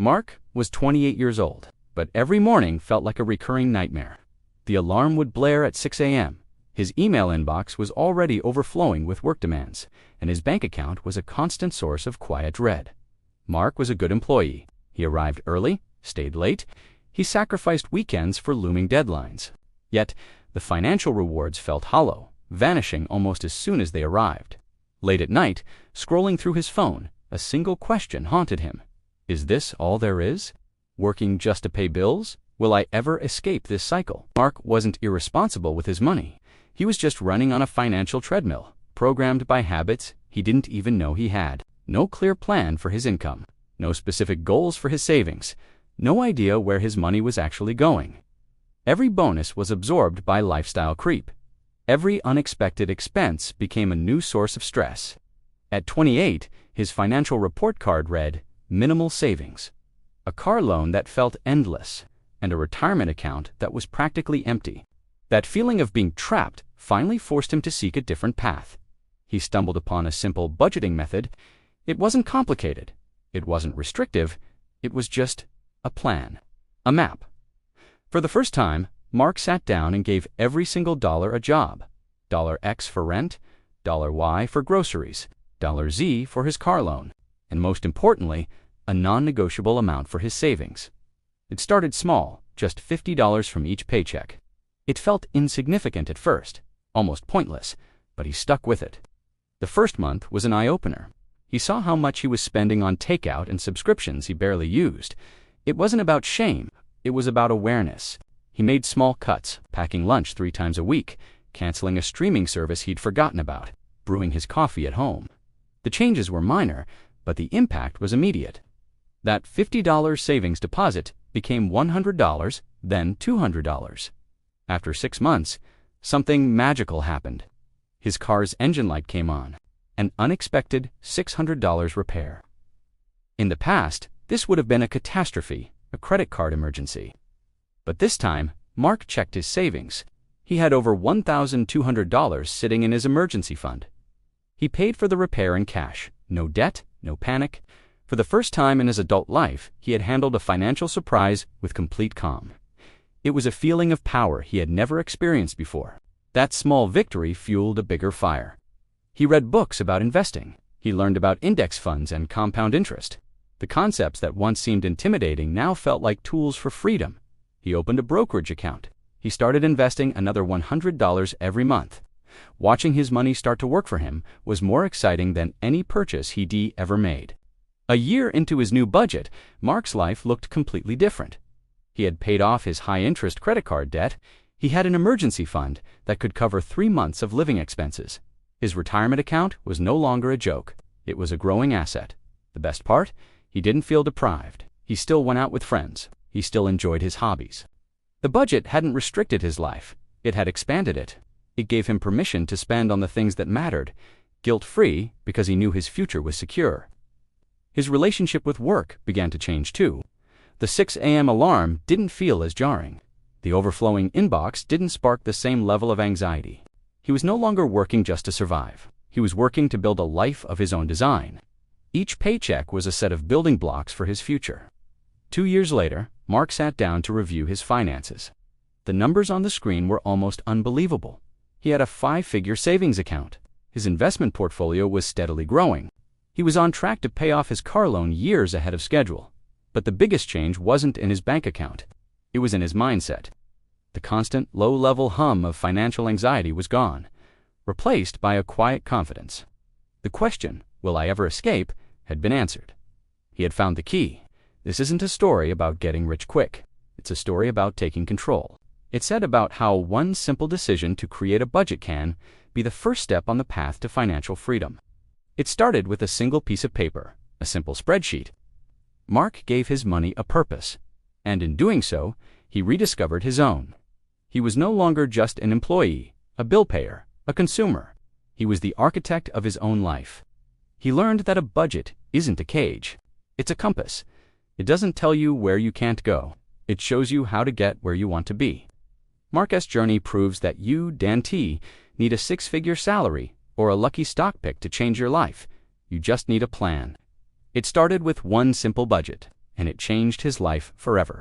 Mark was 28 years old, but every morning felt like a recurring nightmare. The alarm would blare at 6 a.m. His email inbox was already overflowing with work demands, and his bank account was a constant source of quiet dread. Mark was a good employee. He arrived early, stayed late. He sacrificed weekends for looming deadlines. Yet, the financial rewards felt hollow, vanishing almost as soon as they arrived. Late at night, scrolling through his phone, a single question haunted him. Is this all there is? Working just to pay bills? Will I ever escape this cycle? Mark wasn't irresponsible with his money. He was just running on a financial treadmill, programmed by habits he didn't even know he had. No clear plan for his income, no specific goals for his savings, no idea where his money was actually going. Every bonus was absorbed by lifestyle creep. Every unexpected expense became a new source of stress. At 28, his financial report card read, minimal savings, a car loan that felt endless, and a retirement account that was practically empty. That feeling of being trapped finally forced him to seek a different path. He stumbled upon a simple budgeting method. It wasn't complicated. It wasn't restrictive. It was just a plan, a map. For the first time, Mark sat down and gave every single dollar a job. $X for rent, $Y for groceries, $Z for his car loan, and most importantly, a non-negotiable amount for his savings. It started small, just $50 from each paycheck. It felt insignificant at first, almost pointless, but he stuck with it. The first month was an eye-opener. He saw how much he was spending on takeout and subscriptions he barely used. It wasn't about shame, it was about awareness. He made small cuts, packing lunch 3 times a week, canceling a streaming service he'd forgotten about, brewing his coffee at home. The changes were minor, but the impact was immediate. That $50 savings deposit became $100, then $200. After 6 months, something magical happened. His car's engine light came on, an unexpected $600 repair. In the past, this would have been a catastrophe, a credit card emergency. But this time, Mark checked his savings. He had over $1,200 sitting in his emergency fund. He paid for the repair in cash. No debt, no panic. For the first time in his adult life, he had handled a financial surprise with complete calm. It was a feeling of power he had never experienced before. That small victory fueled a bigger fire. He read books about investing. He learned about index funds and compound interest. The concepts that once seemed intimidating now felt like tools for freedom. He opened a brokerage account. He started investing another $100 every month. Watching his money start to work for him was more exciting than any purchase he'd ever made. A year into his new budget, Mark's life looked completely different. He had paid off his high-interest credit card debt. He had an emergency fund that could cover 3 months of living expenses. His retirement account was no longer a joke. It was a growing asset. The best part? He didn't feel deprived. He still went out with friends. He still enjoyed his hobbies. The budget hadn't restricted his life. It had expanded it. It gave him permission to spend on the things that mattered, guilt-free because he knew his future was secure. His relationship with work began to change too. The 6 a.m. alarm didn't feel as jarring. The overflowing inbox didn't spark the same level of anxiety. He was no longer working just to survive. He was working to build a life of his own design. Each paycheck was a set of building blocks for his future. 2 years later, Mark sat down to review his finances. The numbers on the screen were almost unbelievable. He had a 5-figure savings account. His investment portfolio was steadily growing. He was on track to pay off his car loan years ahead of schedule. But the biggest change wasn't in his bank account. It was in his mindset. The constant, low-level hum of financial anxiety was gone, replaced by a quiet confidence. The question, will I ever escape, had been answered. He had found the key. This isn't a story about getting rich quick. It's a story about taking control. It's said about how one simple decision to create a budget can be the first step on the path to financial freedom. It started with a single piece of paper, a simple spreadsheet. Mark gave his money a purpose, and in doing so, he rediscovered his own. He was no longer just an employee, a bill payer, a consumer. He was the architect of his own life. He learned that a budget isn't a cage. It's a compass. It doesn't tell you where you can't go. It shows you how to get where you want to be. Mark's journey proves that you, Dan T., need a 6-figure salary or a lucky stock pick to change your life. You just need a plan. It started with one simple budget, and it changed his life forever.